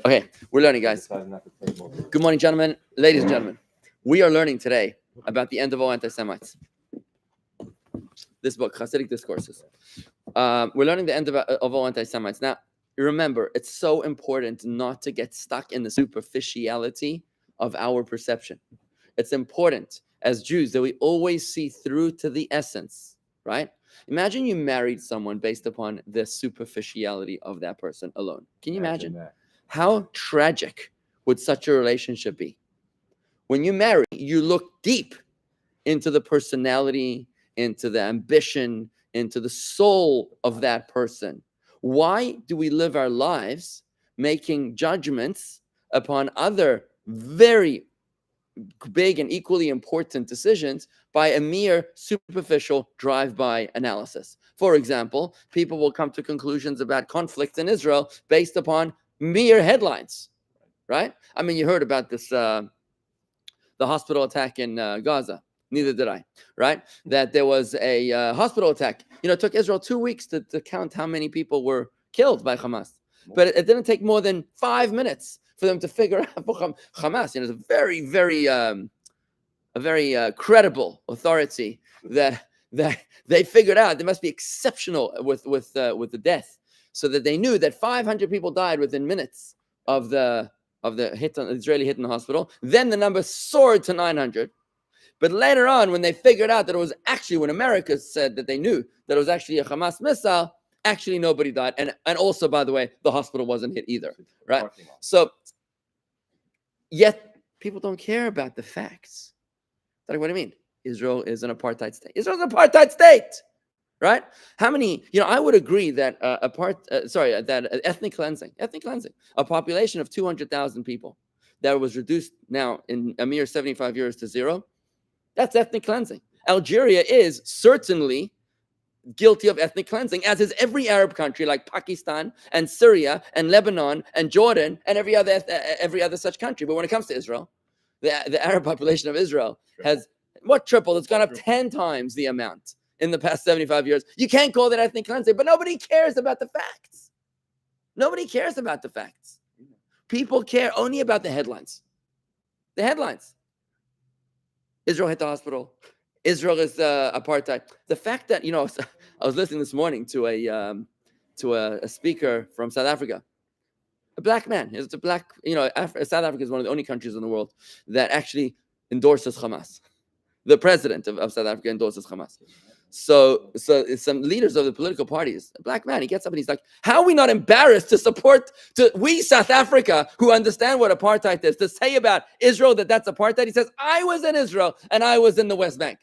Okay, we're learning, guys. Good morning, gentlemen, ladies and gentlemen. We are learning today about the end of all anti-Semites. This book, Chassidic Discourses. We're learning the end of all anti-Semites. Now, remember, it's so important not to get stuck in the superficiality of our perception. It's important as Jews that we always see through to the essence, right? Imagine you married someone based upon the superficiality of that person alone. Can you imagine that? How tragic would such a relationship be? When you marry, you look deep into the personality, into the ambition, into the soul of that person. Why do we live our lives making judgments upon other very big and equally important decisions by a mere superficial drive-by analysis? For example, people will come to conclusions about conflicts in Israel based upon mere headlines, right? I mean, you heard about this, the hospital attack in Gaza. Neither did I, right? That there was a hospital attack. You know, it took Israel 2 weeks to count how many people were killed by Hamas. But it didn't take more than 5 minutes for them to figure out Hamas. You know, it's a very credible authority that they figured out. They must be exceptional with the death, so that they knew that 500 people died within minutes of the Israeli hit in the hospital. Then the number soared to 900. But later on, when they figured out that it was actually, when America said that they knew that it was actually a Hamas missile, actually nobody died. And also, by the way, the hospital wasn't hit either, right? So, yet people don't care about the facts. Like, what do you mean? Israel is an apartheid state. Israel's an apartheid state, right? How many, I would agree that that ethnic cleansing, a population of 200,000 people that was reduced now in a mere 75 years to zero, that's ethnic cleansing. Algeria is certainly guilty of ethnic cleansing, as is every Arab country like Pakistan and Syria and Lebanon and Jordan and every other such country. But when it comes to Israel, the Arab population of Israel has tripled? It's gone up 10 times the amount in the past 75 years. You can't call that ethnic cleansing, but nobody cares about the facts. Nobody cares about the facts. People care only about the headlines. The headlines. Israel hit the hospital. Israel is apartheid. The fact that, I was listening this morning to a speaker from South Africa, a black man. It's a black, South Africa is one of the only countries in the world that actually endorses Hamas. The president of South Africa endorses Hamas. So some leaders of the political parties, a black man, he gets up and he's like, how are we not embarrassed to support, we South Africa, who understand what apartheid is, to say about Israel that that's apartheid? He says, I was in Israel and I was in the West Bank.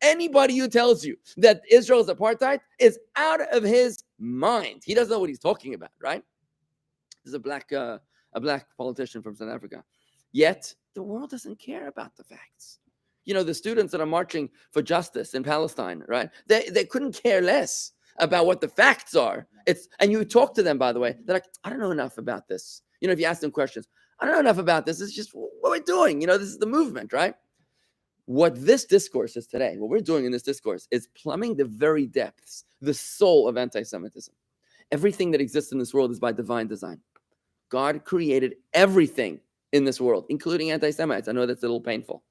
Anybody who tells you that Israel is apartheid is out of his mind. He doesn't know what he's talking about, right? This is a black politician from South Africa. Yet the world doesn't care about the facts. The students that are marching for justice in Palestine, right? They couldn't care less about what the facts are. And you talk to them, by the way, they're like, I don't know enough about this. If you ask them questions, I don't know enough about this. It's just what we're doing. This is the movement, right? What this discourse is today, what we're doing in this discourse is plumbing the very depths, the soul of anti-Semitism. Everything that exists in this world is by divine design. God created everything in this world, including anti-Semites. I know that's a little painful.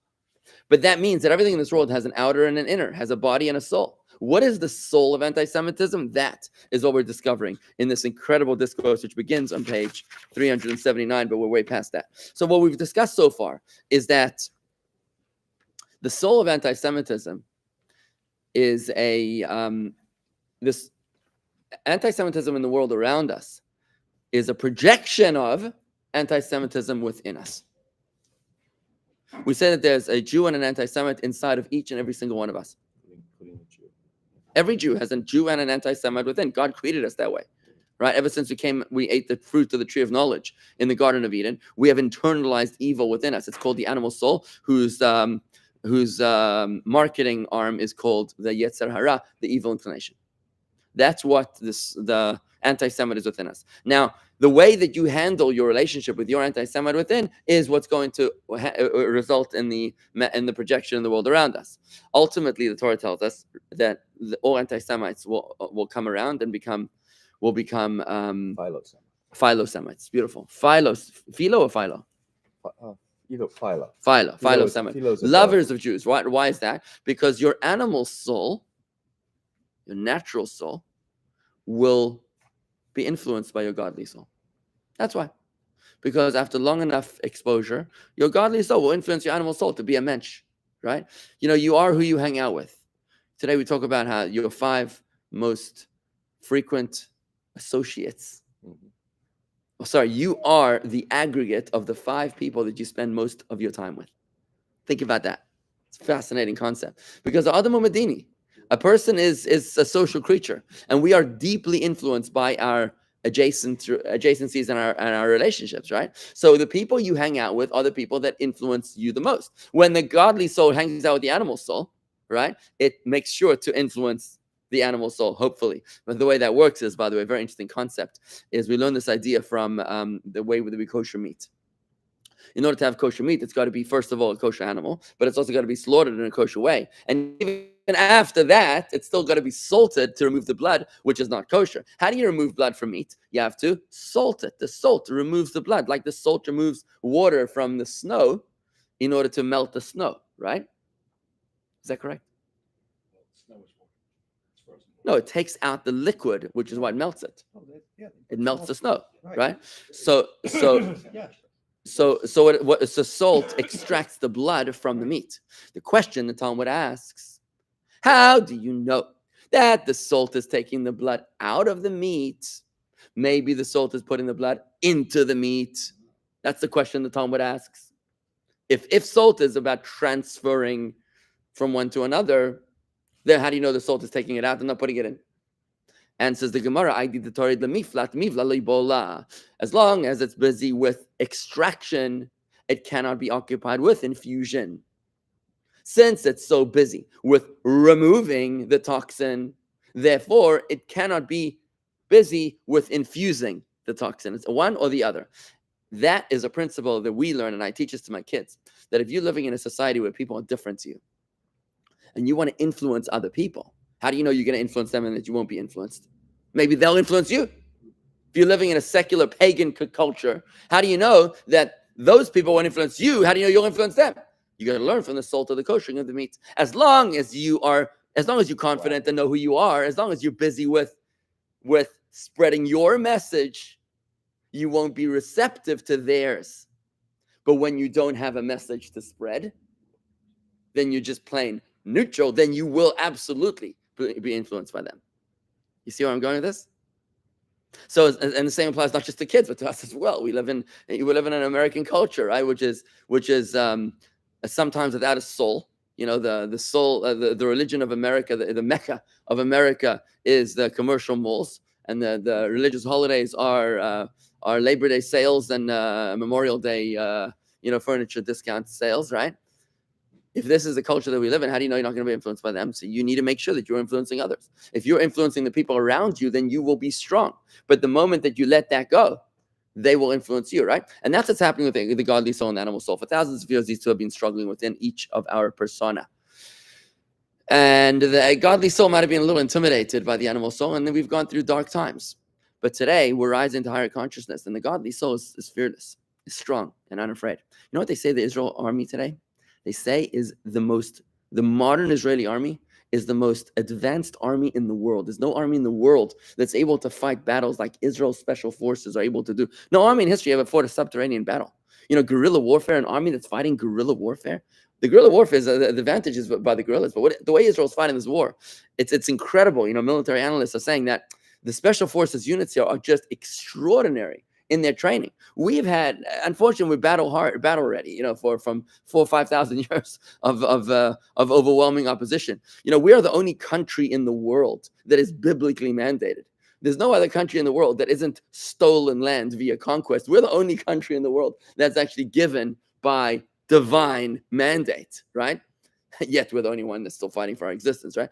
But that means that everything in this world has an outer and an inner, has a body and a soul. What is the soul of anti-Semitism? That is what we're discovering in this incredible discourse, which begins on page 379, but we're way past that. So what we've discussed so far is that the soul of anti-Semitism is this anti-Semitism in the world around us is a projection of anti-Semitism within us. We say that there's a Jew and an anti-Semite inside of each and every single one of us. Every Jew has a Jew and an anti-Semite within. God created us that way, right? Ever since we ate the fruit of the tree of knowledge in the Garden of Eden, we have internalized evil within us. It's called the animal soul, whose marketing arm is called the Yetzer Hara, the evil inclination. That's what the anti-Semite is within us. Now, the way that you handle your relationship with your anti-Semite within is what's going to result in the projection in the world around us. Ultimately, the Torah tells us that all anti-Semites will come around and become Philo-Semites. Beautiful. Philo or philo? Either philo. Philo-Semites. Lovers of Jews. Why is that? Because your animal soul, your natural soul, will be influenced by your godly soul. That's why. Because after long enough exposure, your godly soul will influence your animal soul to be a mensch, right? You are who you hang out with. Today we talk about how your 5 most frequent associates. You are the aggregate of the 5 people that you spend most of your time with. Think about that. It's a fascinating concept. Because the Adam Madini, a person is a social creature, and we are deeply influenced by our adjacencies and our relationships, right? So the people you hang out with are the people that influence you the most. When the godly soul hangs out with the animal soul, right, it makes sure to influence the animal soul, hopefully. But the way that works is, by the way, a very interesting concept, is we learn this idea from the way that we kosher meat. In order to have kosher meat, it's got to be, first of all, a kosher animal, but it's also got to be slaughtered in a kosher way. And even after that, it's still got to be salted to remove the blood, which is not kosher. How do you remove blood from meat? You have to salt it. The salt removes the blood, like the salt removes water from the snow in order to melt the snow, right? Is that correct? No, it takes out the liquid, which is what melts it. It melts the snow, right? So salt extracts the blood from the meat. The question the Talmud asks, how do you know that the salt is taking the blood out of the meat? Maybe the salt is putting the blood into the meat. That's the question the Talmud asks. If salt is about transferring from one to another, then how do you know the salt is taking it out and not putting it in? And says the Gemara, as long as it's busy with extraction, it cannot be occupied with infusion. Since it's so busy with removing the toxin, therefore it cannot be busy with infusing the toxin. It's one or the other. That is a principle that we learn, and I teach this to my kids, that if you're living in a society where people are different to you, and you want to influence other people, how do you know you're going to influence them and that you won't be influenced? Maybe they'll influence you. If you're living in a secular pagan culture, how do you know that those people won't influence you? How do you know you'll influence them? You got to learn from the salt of the koshering of the meat. As long as you're confident and know who you are, as long as you're busy with spreading your message, you won't be receptive to theirs. But when you don't have a message to spread, then you're just plain neutral, then you will absolutely be influenced by them. You see where I'm going with this? So, and the same applies not just to kids, but to us as well. We live in an American culture, right? Which is sometimes without a soul. The soul, the religion of America, the Mecca of America is the commercial malls, and the religious holidays are Labor Day sales and Memorial Day, furniture discount sales, right? If this is the culture that we live in, how do you know you're not going to be influenced by them? So you need to make sure that you're influencing others. If you're influencing the people around you, then you will be strong. But the moment that you let that go, they will influence you, right? And that's what's happening with the godly soul and the animal soul. For thousands of years, these two have been struggling within each of our persona. And the godly soul might have been a little intimidated by the animal soul, and then we've gone through dark times. But today, we're rising to higher consciousness, and the godly soul is fearless, is strong, and unafraid. You know what they say the Israel army today? They say is the modern Israeli army is the most advanced army in the world. There's no army in the world that's able to fight battles like Israel's special forces are able to do. No army in history ever fought a subterranean battle. Guerrilla warfare, an army that's fighting guerrilla warfare. The guerrilla warfare is the advantage is by the guerrillas, but the way Israel's fighting this war, it's incredible. Military analysts are saying that the special forces units here are just extraordinary in their training. We've had, unfortunately, we battle ready, from 4,000 or 5,000 years of overwhelming opposition. We are the only country in the world that is biblically mandated. There's no other country in the world that isn't stolen land via conquest. We're the only country in the world that's actually given by divine mandate, right? Yet we're the only one that's still fighting for our existence, right?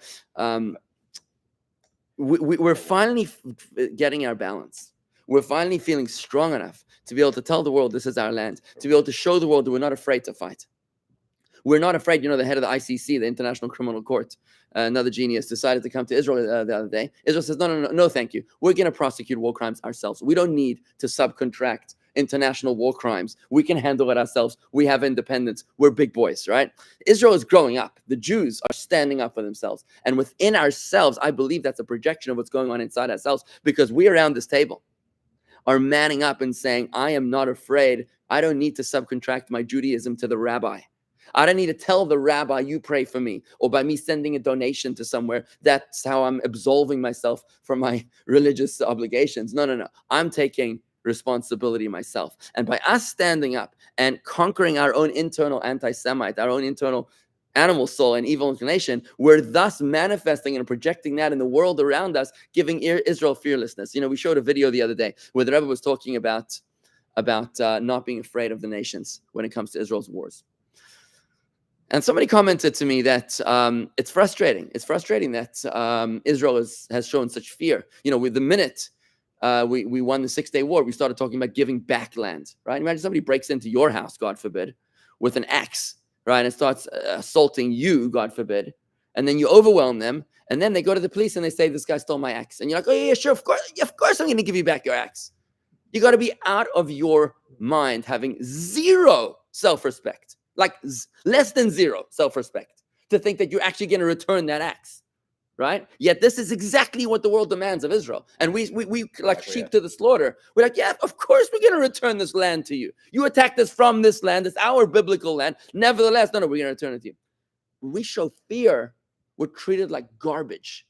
We're finally getting our balance. We're finally feeling strong enough to be able to tell the world this is our land, to be able to show the world that we're not afraid to fight. We're not afraid. The head of the ICC, the International Criminal Court, another genius, decided to come to Israel the other day. Israel says, no, thank you. We're going to prosecute war crimes ourselves. We don't need to subcontract international war crimes. We can handle it ourselves. We have independence. We're big boys, right? Israel is growing up. The Jews are standing up for themselves. And within ourselves, I believe that's a projection of what's going on inside ourselves, because we around this table are manning up and saying, I am not afraid. I don't need to subcontract my Judaism to the rabbi. I don't need to tell the rabbi, you pray for me, or by me sending a donation to somewhere, that's how I'm absolving myself from my religious obligations. No. I'm taking responsibility myself. And by us standing up and conquering our own internal anti-Semite, our own internal animal soul and evil inclination, we're thus manifesting and projecting that in the world around us, giving Israel fearlessness. We showed a video the other day where the Rebbe was talking about not being afraid of the nations when it comes to Israel's wars. And somebody commented to me that it's frustrating. It's frustrating that Israel has shown such fear. With the minute we won the 6-day war, we started talking about giving back land, right? Imagine somebody breaks into your house, God forbid, with an axe, right, and starts assaulting you, God forbid, and then you overwhelm them, and then they go to the police and they say, this guy stole my axe. And you're like, oh, yeah, sure, of course I'm going to give you back your axe. You got to be out of your mind, having zero self-respect, like less than zero self-respect, to think that you're actually going to return that axe. Right? Yet this is exactly what the world demands of Israel. And we like sheep to the slaughter. We're like, yeah, of course we're going to return this land to you. You attacked us from this land. It's our biblical land. Nevertheless, no, we're going to return it to you. When we show fear, we're treated like garbage.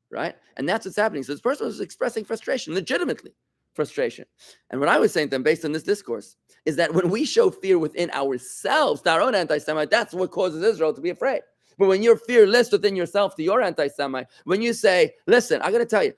Right? And that's what's happening. So this person was expressing frustration, legitimately frustration. And what I was saying to them, based on this discourse, is that when we show fear within ourselves, to our own anti-Semite, that's what causes Israel to be afraid. But when you're fearless within yourself to your anti-Semite, when you say, listen, I got to tell you,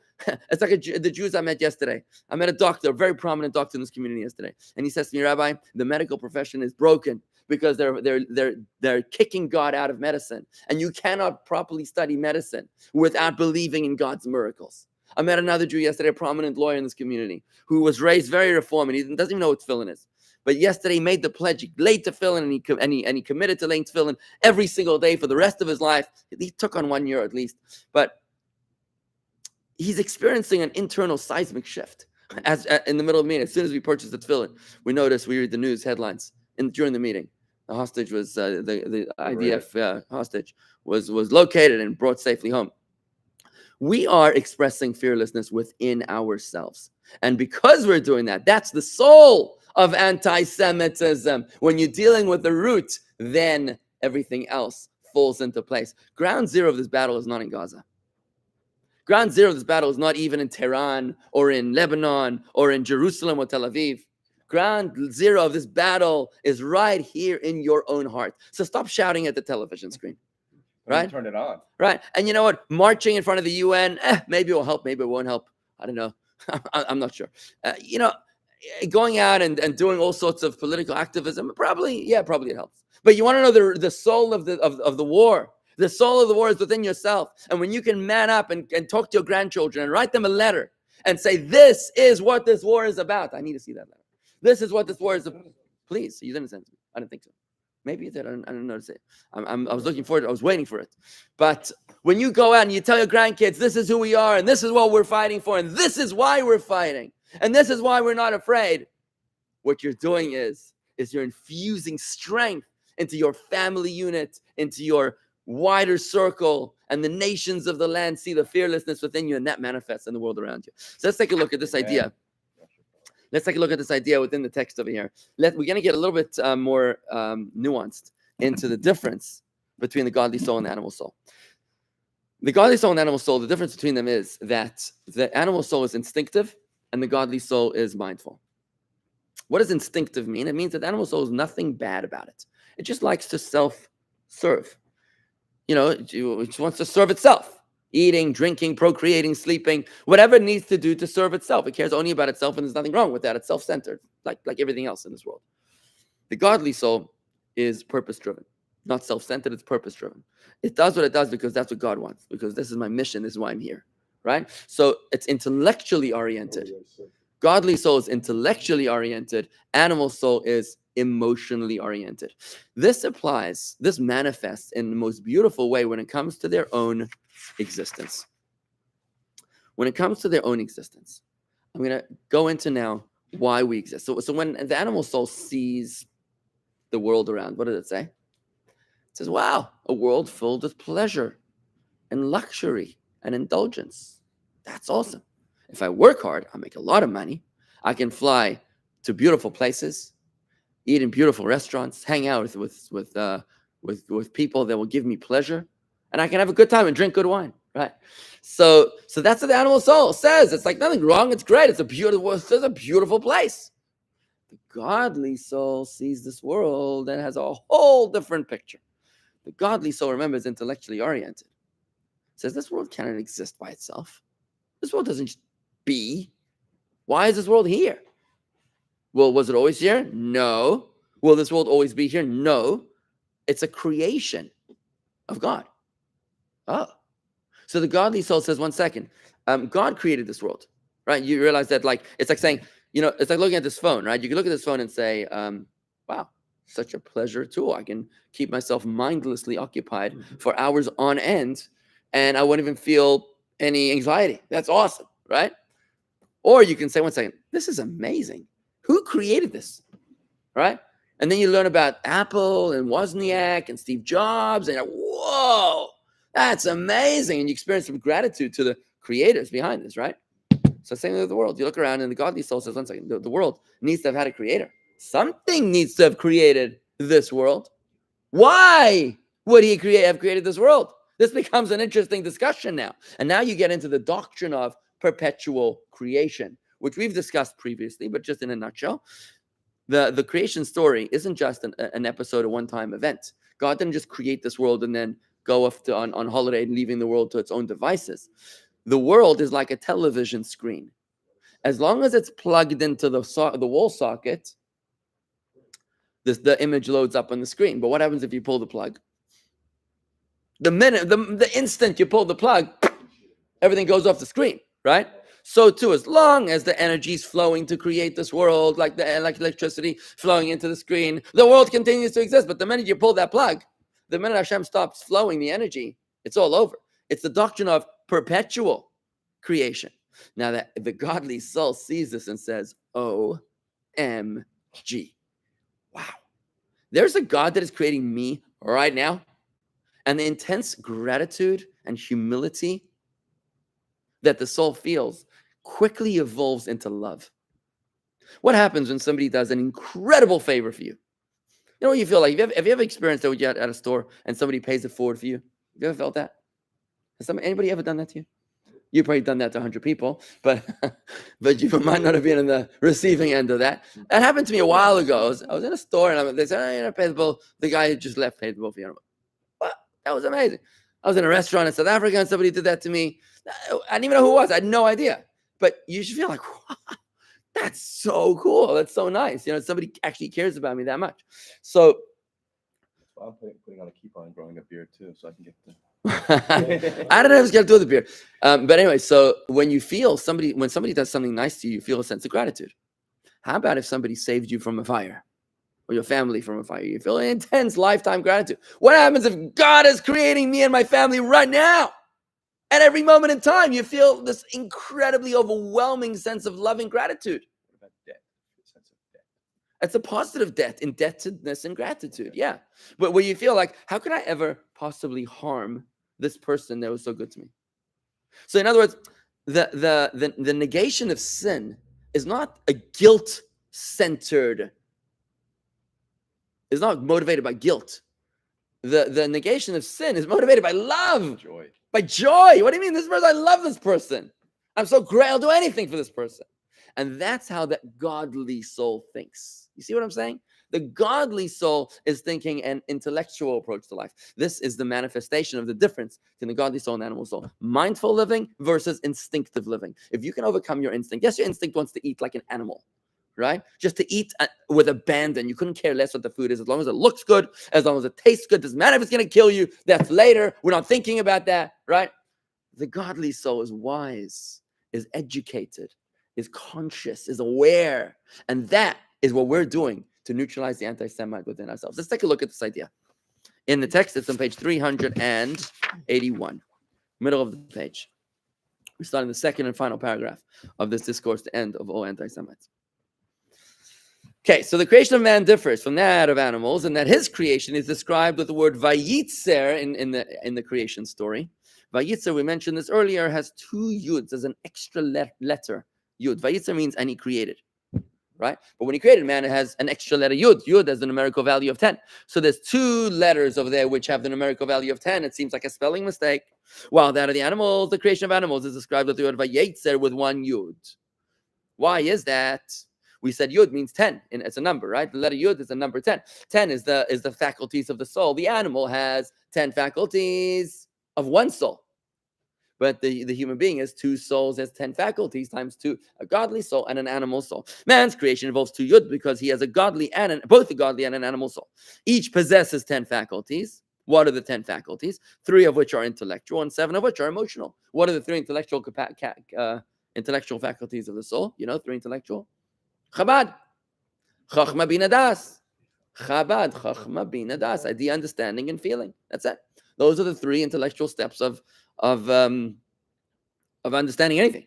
it's like the Jews I met yesterday. I met a doctor, a very prominent doctor in this community yesterday. And he says to me, Rabbi, the medical profession is broken because they're kicking God out of medicine. And you cannot properly study medicine without believing in God's miracles. I met another Jew yesterday, a prominent lawyer in this community, who was raised very reform, and he doesn't even know what tefillin is. But yesterday he made the pledge, he laid tefillin, and he committed to laying tefillin every single day for the rest of his life. He took on 1 year at least. But he's experiencing an internal seismic shift as in the middle of the meeting. As soon as we purchased the tefillin, we read the news headlines during the meeting. The hostage was, the IDF hostage was located and brought safely home. We are expressing fearlessness within ourselves. And because we're doing that, that's the soul of anti-Semitism. When you're dealing with the root, then everything else falls into place. Ground zero of this battle is not in Gaza. Ground zero of this battle is not even in Tehran or in Lebanon or in Jerusalem or Tel Aviv. Ground zero of this battle is right here in your own heart. So stop shouting at the television screen. Right? Turn it on. Right. And you know what? Marching in front of the UN, maybe it will help, maybe it won't help. I don't know. I'm not sure. Going out and doing all sorts of political activism, probably it helps. But you want to know the soul of the war. The soul of the war is within yourself. And when you can man up and talk to your grandchildren and write them a letter and say, this is what this war is about. I need to see that letter. This is what this war is about. Please, you didn't send it to me. I didn't think so. Maybe you did. I don't know to say. I was looking for it. I was waiting for it. But when you go out and you tell your grandkids, this is who we are, and this is what we're fighting for, and this is why we're fighting, and this is why we're not afraid, what you're doing is you're infusing strength into your family unit, into your wider circle, and the nations of the land see the fearlessness within you, and that manifests in the world around you. So let's take a look at this idea. Let's take a look at this idea within the text over here. We're going to get a little bit more nuanced into the difference between the godly soul and the animal soul. The godly soul and the animal soul, the difference between them is that the animal soul is instinctive and the godly soul is mindful. What does instinctive mean? It means that the animal soul is nothing bad about it. It just likes to self-serve. It just wants to serve itself. Eating, drinking, procreating, sleeping, whatever it needs to do to serve itself. It cares only about itself, and there's nothing wrong with that. It's self-centered, like everything else in this world. The godly soul is purpose-driven, not self-centered. It's purpose-driven. It does what it does because that's what God wants, because this is my mission. This is why I'm here, right? So it's intellectually oriented. Godly soul is intellectually oriented. Animal soul is emotionally oriented. This manifests in the most beautiful way when it comes to their own existence. When it comes to their own existence, I'm going to go into now why we exist. So when the animal soul sees the world around, what does it say? It says, wow, a world filled with pleasure and luxury and indulgence. That's awesome. If I work hard, I'll make a lot of money. I can fly to beautiful places, eat in beautiful restaurants, hang out with people that will give me pleasure, and I can have a good time and drink good wine, right? So that's what the animal soul says. It's like nothing wrong. It's great. It's a beautiful place. The godly soul sees this world and has a whole different picture. The godly soul, remember, is intellectually oriented. It says this world cannot exist by itself. This world doesn't just be. Why is this world here? Well, was it always here? No. Will this world always be here? No. It's a creation of God. Oh. So the godly soul says, one second, God created this world, right? You realize that, like, it's like saying, it's like looking at this phone, right? You can look at this phone and say, wow, such a pleasure tool. I can keep myself mindlessly occupied for hours on end, and I won't even feel any anxiety. That's awesome, right? Or you can say, one second, this is amazing. Who created this, right? And then you learn about Apple and Wozniak and Steve Jobs, and whoa, that's amazing. And you experience some gratitude to the creators behind this, right? So same with the world. You look around and the godly soul says, one second, the world needs to have had a creator. Something needs to have created this world. Why would he have created this world? This becomes an interesting discussion now. And now you get into the doctrine of perpetual creation, which we've discussed previously, but just in a nutshell. The creation story isn't just an episode, a one-time event. God didn't just create this world and then go off on holiday and leaving the world to its own devices. The world is like a television screen. As long as it's plugged into the wall socket, the image loads up on the screen. But what happens if you pull the plug? The instant you pull the plug, everything goes off the screen, right? So too, as long as the energy is flowing to create this world, like electricity flowing into the screen, the world continues to exist. But the minute you pull that plug, the minute Hashem stops flowing the energy, it's all over. It's the doctrine of perpetual creation. Now that the godly soul sees this and says, OMG. Wow. There's a God that is creating me right now. And the intense gratitude and humility that the soul feels quickly evolves into love. What happens when somebody does an incredible favor for you? You know what you feel like? Have you ever experienced that when you're at a store and somebody pays it forward for you? Have you ever felt that? Has anybody ever done that to you? You've probably done that to 100 people, but you might not have been in the receiving end of that. That happened to me a while ago. I was in a store and they said, pay the bill. The guy who just left paid the bill for you. What? That was amazing. I was in a restaurant in South Africa and somebody did that to me. I didn't even know who it was. I had no idea. But you should feel like, wow, that's so cool. That's so nice. Somebody actually cares about me that much. So I'm putting on a keep on growing a beard too, so I can get the. I don't know if it's got to do with the beard. But anyway, so when somebody does something nice to you, you feel a sense of gratitude. How about if somebody saved you from a fire or your family from a fire? You feel an intense lifetime gratitude. What happens if God is creating me and my family right now? At every moment in time, you feel this incredibly overwhelming sense of loving gratitude. What about debt? The sense of debt. It's a positive debt, indebtedness and gratitude. Yeah. But where you feel like, how could I ever possibly harm this person that was so good to me? So in other words, the negation of sin is not a guilt-centered, is not motivated by guilt. The negation of sin is motivated by love. Joy. By joy. What do you mean? This person, I love this person. I'm so great. I'll do anything for this person. And that's how that godly soul thinks. You see what I'm saying? The godly soul is thinking an intellectual approach to life. This is the manifestation of the difference between the godly soul and the animal soul. Mindful living versus instinctive living. If you can overcome your instinct, yes, your instinct wants to eat like an animal, right? Just to eat with abandon. You couldn't care less what the food is, as long as it looks good, as long as it tastes good. Doesn't matter if it's going to kill you. That's later. We're not thinking about that, right? The godly soul is wise, is educated, is conscious, is aware. And that is what we're doing to neutralize the anti-Semite within ourselves. Let's take a look at this idea. In the text, it's on page 381, middle of the page. We're starting the second and final paragraph of this discourse, the end of all anti-Semites. Okay, so the creation of man differs from that of animals, and that his creation is described with the word vayitzer in the creation story. Vayitzer, we mentioned this earlier, has two yuds as an extra letter. Yud. Vayitzer means and he created, right? But when he created man, it has an extra letter yud. Yud has the numerical value of 10. So there's two letters over there which have the numerical value of 10. It seems like a spelling mistake. While that of the animals, the creation of animals is described with the word vayitzer with one yud. Why is that? We said yud means 10, and it's a number, right? The letter yud is the number 10. 10 is the faculties of the soul. The animal has 10 faculties of one soul. But the human being has two souls, has 10 faculties times two, a godly soul and an animal soul. Man's creation involves two yud because he has a godly and both a godly and an animal soul. Each possesses 10 faculties. What are the 10 faculties? 3 of which are intellectual and 7 of which are emotional. What are the 3 intellectual faculties of the soul? 3 intellectual. Chabad, Chachma Bina Das. Chabad, Chachma Bina Das. Idea, understanding, and feeling. That's it. Those are the 3 intellectual steps of understanding anything.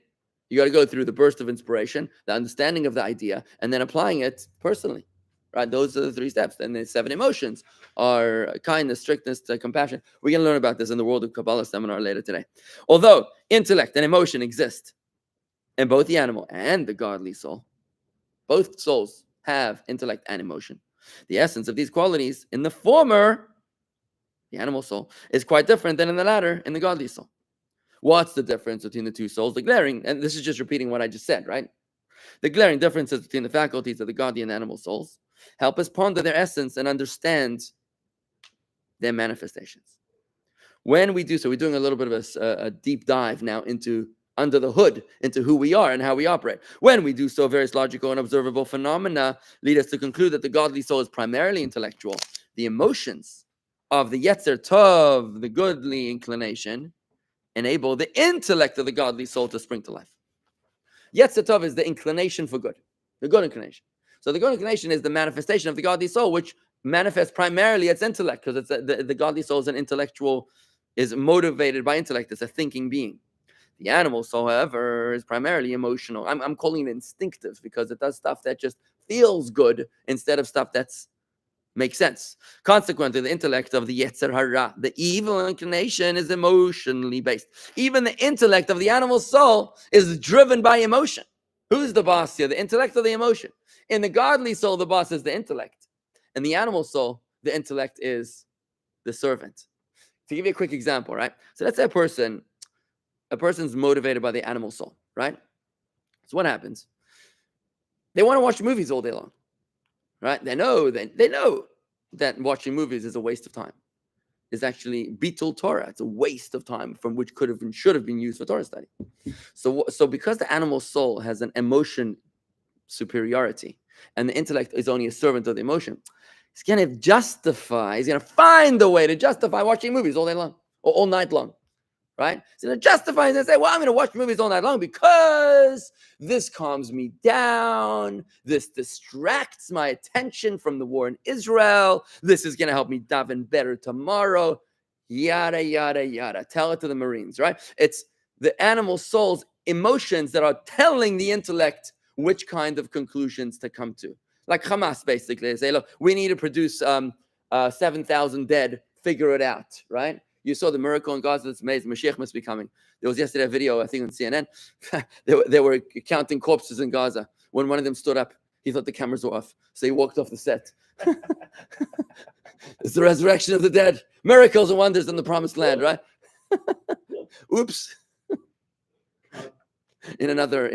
You got to go through the burst of inspiration, the understanding of the idea, and then applying it personally. Right? Those are the 3 steps. And the 7 emotions are kindness, strictness, compassion. We're going to learn about this in the World of Kabbalah seminar later today. Although intellect and emotion exist in both the animal and the godly soul, both souls have intellect and emotion. The essence of these qualities in the former, the animal soul, is quite different than in the latter, in the godly soul. What's the difference between the 2 souls? The glaring, and this is just repeating what I just said, right? The glaring differences between the faculties of the godly and animal souls help us ponder their essence and understand their manifestations. When we do so, we're doing a little bit of a deep dive now into under the hood, into who we are and how we operate. When we do so, various logical and observable phenomena lead us to conclude that the godly soul is primarily intellectual. The emotions of the Yetzer Tov, the goodly inclination, enable the intellect of the godly soul to spring to life. Yetzer Tov is the inclination for good, the good inclination. So the good inclination is the manifestation of the godly soul, which manifests primarily its intellect, because it's the godly soul is an intellectual, is motivated by intellect. It's a thinking being. The animal soul, however, is primarily emotional. I'm calling it instinctive because it does stuff that just feels good instead of stuff that's makes sense. Consequently, the intellect of the Yetzer Hara, the evil inclination, is emotionally based. Even the intellect of the animal soul is driven by emotion. Who's the boss here? The intellect or the emotion? In the godly soul, the boss is the intellect. In the animal soul, the intellect is the servant. To give you a quick example, right? So let's say a person's motivated by the animal soul, right? So what happens? They want to watch movies all day long, right? They know that watching movies is a waste of time. It's actually bitul Torah. It's a waste of time from which could have and should have been used for Torah study. So because the animal soul has an emotion superiority and the intellect is only a servant of the emotion, he's going to find a way to justify watching movies all day long or all night long. Right? So to justify it and say, well, I'm going to watch movies all night long because this calms me down. This distracts my attention from the war in Israel. This is going to help me daven better tomorrow. Yada, yada, yada. Tell it to the Marines, right? It's the animal soul's emotions that are telling the intellect which kind of conclusions to come to. Like Hamas, basically. They say, look, we need to produce 7,000 dead. Figure it out, right? You saw the miracle in Gaza. It's amazing. Mashiach must be coming. There was yesterday a video, I think, on CNN. they were counting corpses in Gaza. When one of them stood up, he thought the cameras were off. So he walked off the set. It's the resurrection of the dead. Miracles and wonders in the promised land, right? Oops. In another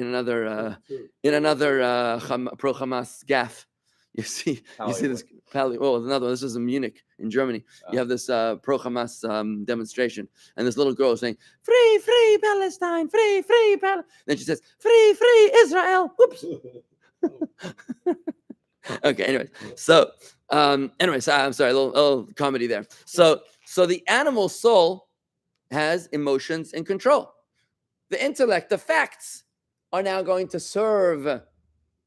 pro-Hamas gaffe. You see this. Another one. This was in Munich, in Germany. You have this pro-Hamas demonstration, and this little girl is saying, "Free, free Palestine, free, free Palestine." Then she says, "Free, free Israel." Whoops. Okay. Anyway, so I'm sorry, a little comedy there. So the animal soul has emotions in control. The intellect, the facts, are now going to serve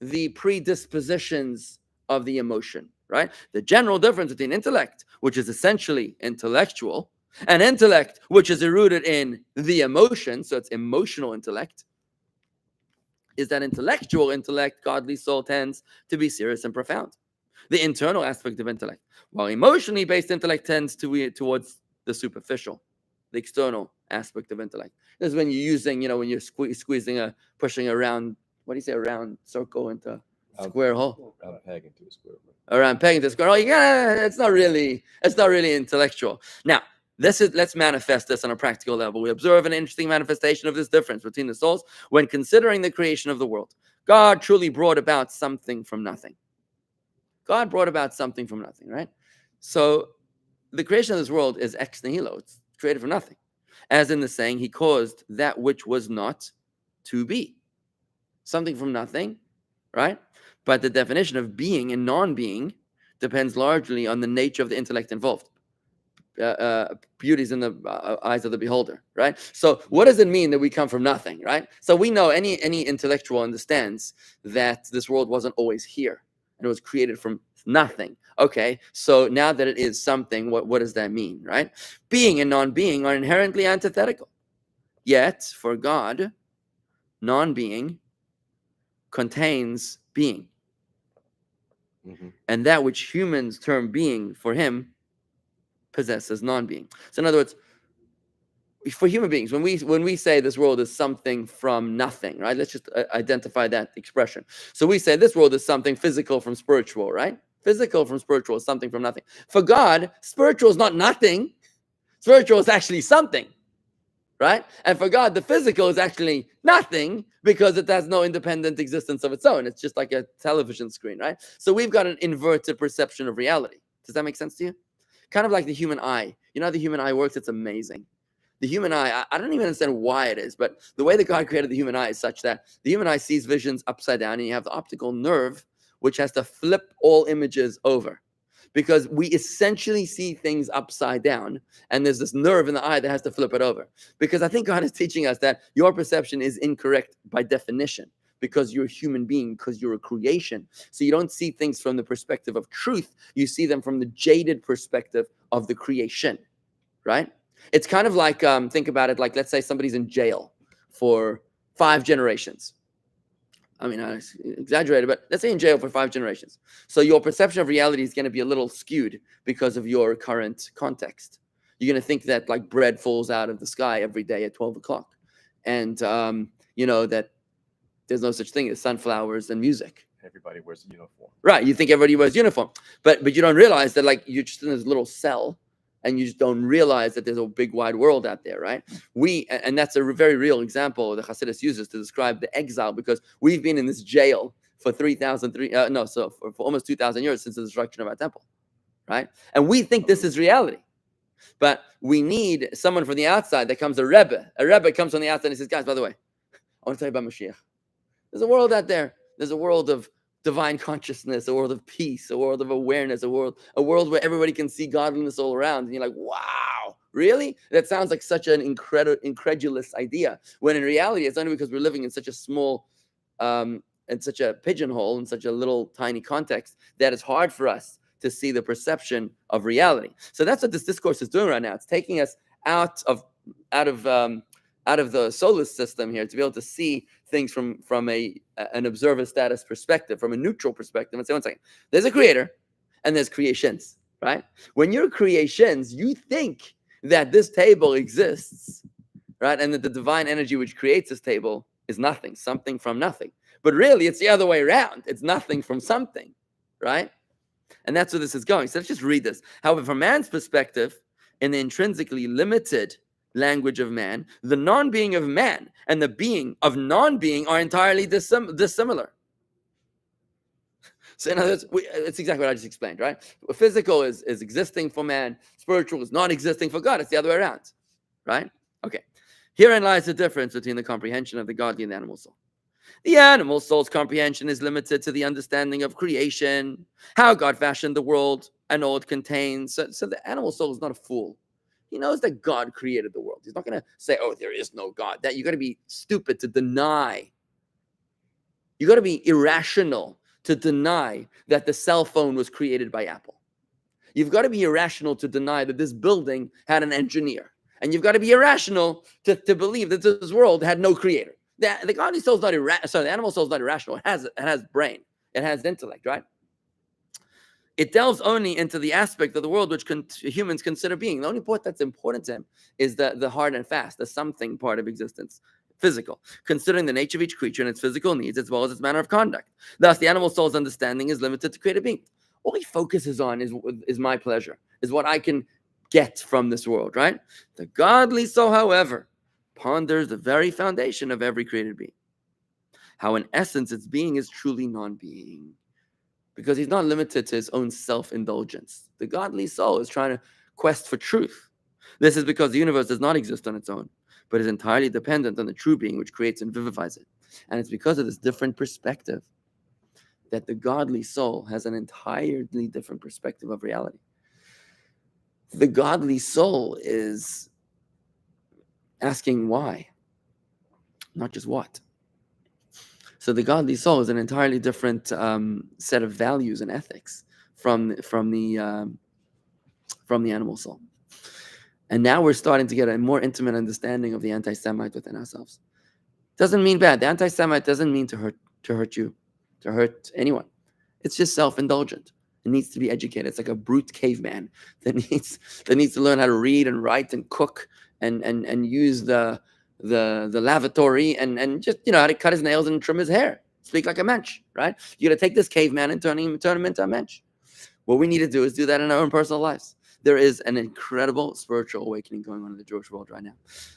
the predispositions of the emotion, right? The general difference between intellect, which is essentially intellectual, and intellect, which is rooted in the emotion, so it's emotional intellect, is that intellectual intellect, godly soul, tends to be serious and profound, the internal aspect of intellect, while emotionally based intellect tends towards the superficial, the external aspect of intellect. This is when you're using, when you're pushing around, what do you say, a round circle into a square hole? Round peg into a square hole. Around pegging to square hole. It's not really intellectual. Now, let's manifest this on a practical level. We observe an interesting manifestation of this difference between the souls when considering the creation of the world. God truly brought about something from nothing. God brought about something from nothing, right? So the creation of this world is ex nihilo. It's created from nothing. As in the saying, he caused that which was not to be. Something from nothing, right? But the definition of being and non-being depends largely on the nature of the intellect involved. Beauty's in the eyes of the beholder, right? So what does it mean that we come from nothing, right? So we know any intellectual understands that this world wasn't always here and it was created from nothing. Okay, so now that it is something, what does that mean, right? Being and non-being are inherently antithetical. Yet, for God, non-being contains being. Mm-hmm. And that which humans term being, for him, possesses non-being. So in other words, for human beings, when we say this world is something from nothing, right? Let's just identify that expression. So we say this world is something physical from spiritual, right? Physical from spiritual is something from nothing. For God, spiritual is not nothing. Spiritual is actually something, right? And for God, the physical is actually nothing because it has no independent existence of its own. It's just like a television screen, right? So we've got an inverted perception of reality. Does that make sense to you? Kind of like the human eye. You know how the human eye works? It's amazing. The human eye, I don't even understand why it is, but the way that God created the human eye is such that the human eye sees visions upside down, and you have the optical nerve, which has to flip all images over. Because we essentially see things upside down, and there's this nerve in the eye that has to flip it over. Because I think God is teaching us that your perception is incorrect by definition, because you're a human being, because you're a creation. So you don't see things from the perspective of truth. You see them from the jaded perspective of the creation, right? It's kind of like, think about it like, let's say somebody's in jail for 5 generations. I mean, I exaggerated, but let's say in jail for 5 generations. So your perception of reality is going to be a little skewed because of your current context. You're going to think that like bread falls out of the sky every day at 12 o'clock. And, that there's no such thing as sunflowers and music. Everybody wears a uniform. Right. You think everybody wears uniform, but you don't realize that like you're just in this little cell. And you just don't realize that there's a big wide world out there, right? And that's a very real example the Chassidus uses to describe the exile, because we've been in this jail for for almost 2,000 years since the destruction of our temple, right? And we think this is reality, but we need someone from the outside that comes, a Rebbe. A Rebbe comes from the outside and he says, guys, by the way, I want to tell you about Mashiach. There's a world out there. There's a world of divine consciousness, a world of peace, a world of awareness, a world where everybody can see godliness all around. And you're like, wow, really? That sounds like such an incredulous idea. When in reality, it's only because we're living in such a small, in such a pigeonhole, in such a little tiny context, that it's hard for us to see the perception of reality. So that's what this discourse is doing right now. It's taking us out of the solar system here to be able to see things from an observer status perspective, from a neutral perspective, and say, one second, there's a creator and there's creations, right? When you're creations, you think that this table exists, right? And that the divine energy which creates this table is nothing, something from nothing. But really, it's the other way around. It's nothing from something, right? And that's where this is going. So let's just read this. However, from man's perspective, in the intrinsically limited language of man, the non-being of man and the being of non-being are entirely dissimilar. So in other words, it's exactly what I just explained, right? Physical is existing for man, spiritual is not existing for God. It's the other way around, right? Okay. Herein lies the difference between the comprehension of the godly and the animal soul. The animal soul's comprehension is limited to the understanding of creation, how God fashioned the world and all it contains. So the animal soul is not a fool. He knows that God created the world. He's not going to say, oh, there is no God. That you got to be stupid to deny. You got to be irrational to deny that the cell phone was created by Apple. You've got to be irrational to deny that this building had an engineer. And you've got to be irrational to believe that this world had no creator. The godly soul is not irrational. Sorry, the animal soul is not irrational. It has brain. It has intellect, right? It delves only into the aspect of the world which humans consider being. The only part that's important to him is the hard and fast, the something part of existence, physical, considering the nature of each creature and its physical needs as well as its manner of conduct. Thus, the animal soul's understanding is limited to created being. All he focuses on is my pleasure, is what I can get from this world, right? The godly soul, however, ponders the very foundation of every created being. How in essence its being is truly non-being. Because he's not limited to his own self-indulgence. The godly soul is trying to quest for truth. This is because the universe does not exist on its own, but is entirely dependent on the true being which creates and vivifies it. And it's because of this different perspective that the godly soul has an entirely different perspective of reality. The godly soul is asking why, not just what. So the godly soul is an entirely different set of values and ethics from the animal soul. And now we're starting to get a more intimate understanding of the anti-Semite within ourselves. Doesn't mean bad. The anti-Semite doesn't mean to hurt you, to hurt anyone. It's just self-indulgent. It needs to be educated. It's like a brute caveman that needs to learn how to read and write and cook and use the lavatory and just how to cut his nails and trim his hair. Speak like a mensch, right? You got to take this caveman and turn him into a mensch. What we need to do is do that in our own personal lives. There is an incredible spiritual awakening going on in the Jewish world right now,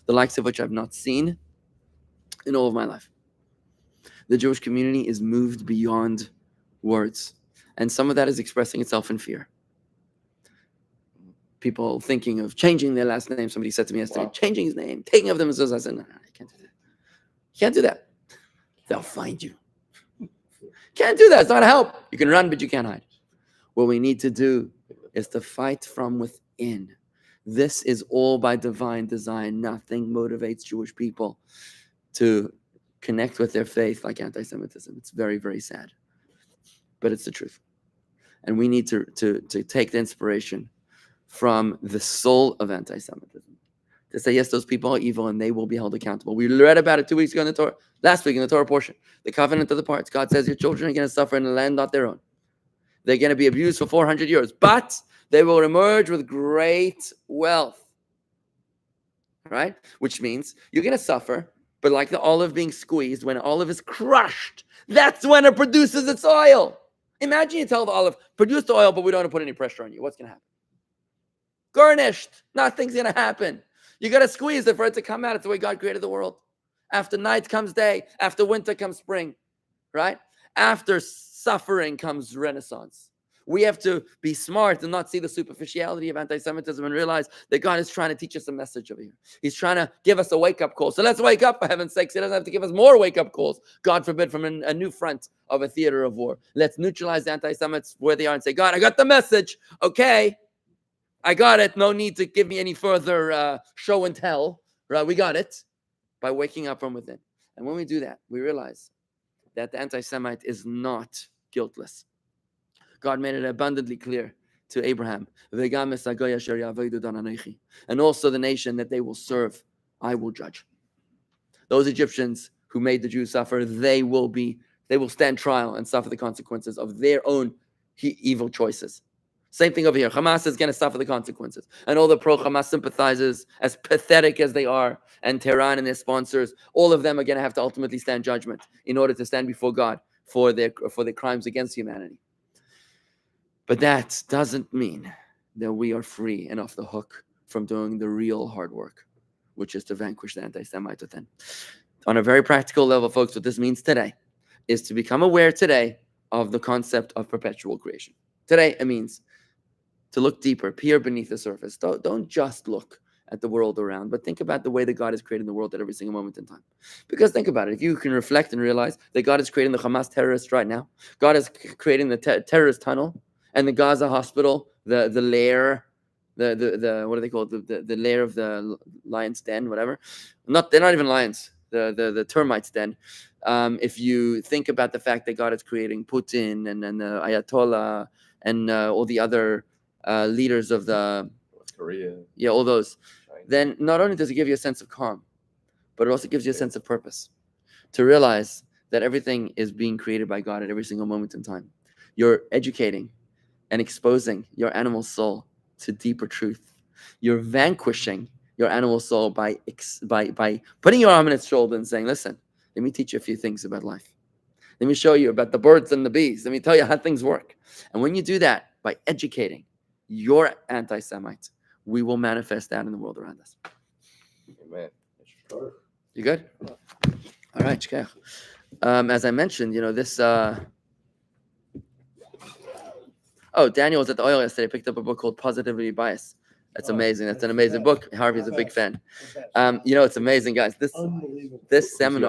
the likes of which I've not seen in all of my life. The Jewish community is moved beyond words, and some of that is expressing itself in fear. People thinking of changing their last name. Somebody said to me yesterday, changing his name, taking of them as I said, no, I can't do that. You can't do that. They'll find you. Can't do that. It's not a help. You can run, but you can't hide. What we need to do is to fight from within. This is all by divine design. Nothing motivates Jewish people to connect with their faith like anti-Semitism. It's very, very sad. But it's the truth. And we need to take the inspiration from the soul of anti-Semitism to say, yes, those people are evil and they will be held accountable. We read about it 2 weeks ago in the Torah, last week in the Torah portion, the covenant of the parts. God says your children are going to suffer in a land not their own. They're going to be abused for 400 years, but they will emerge with great wealth, right? Which means you're going to suffer, but like the olive being squeezed, when olive is crushed, that's when it produces its oil. Imagine you tell the olive, produce the oil, but we don't want to put any pressure on you. What's going to happen? Garnished. Nothing's going to happen. You got to squeeze it for it to come out. It's the way God created the world. After night comes day. After winter comes spring. Right? After suffering comes renaissance. We have to be smart and not see the superficiality of anti-Semitism and realize that God is trying to teach us a message over here. He's trying to give us a wake-up call. So let's wake up, for heaven's sakes. He doesn't have to give us more wake-up calls, God forbid, from a new front of a theater of war. Let's neutralize the anti-Semites where they are and say, God, I got the message. Okay. I got it. No need to give me any further show and tell. Right? We got it by waking up from within. And when we do that, we realize that the anti-Semite is not guiltless. God made it abundantly clear to Abraham, and also the nation that they will serve, I will judge. Those Egyptians who made the Jews suffer, they will stand trial and suffer the consequences of their own evil choices. Same thing over here. Hamas is going to suffer the consequences. And all the pro-Hamas sympathizers, as pathetic as they are, and Tehran and their sponsors, all of them are going to have to ultimately stand judgment in order to stand before God for their crimes against humanity. But that doesn't mean that we are free and off the hook from doing the real hard work, which is to vanquish the anti-Semite within. On a very practical level, folks, what this means today is to become aware today of the concept of perpetual creation. Today, it means to look deeper, peer beneath the surface. Don't just look at the world around, but think about the way that God is creating the world at every single moment in time. Because think about it. If you can reflect and realize that God is creating the Hamas terrorists right now, God is creating the terrorist tunnel and the Gaza hospital, the lair, the what do they call it? The lair of the lion's den, whatever. They're not even lions. the termites den. If you think about the fact that God is creating Putin and the Ayatollah and all the other leaders of the North Korea, all those, China. then not only does it give you a sense of calm, but it also gives you a sense of purpose. To realize that everything is being created by God at every single moment in time. You're educating and exposing your animal soul to deeper truth. You're vanquishing your animal soul by putting your arm on its shoulder and saying, listen, let me teach you a few things about life. Let me show you about the birds and the bees. Let me tell you how things work. And when you do that, by educating your anti-Semites, we will manifest that in the world around us. Amen. You good? All right, Shkaya. As I mentioned, this... Daniel was at the oil yesterday, picked up a book called Positivity Bias. That's amazing. That's an amazing book. Harvey's a big fan. It's amazing, guys. This seminar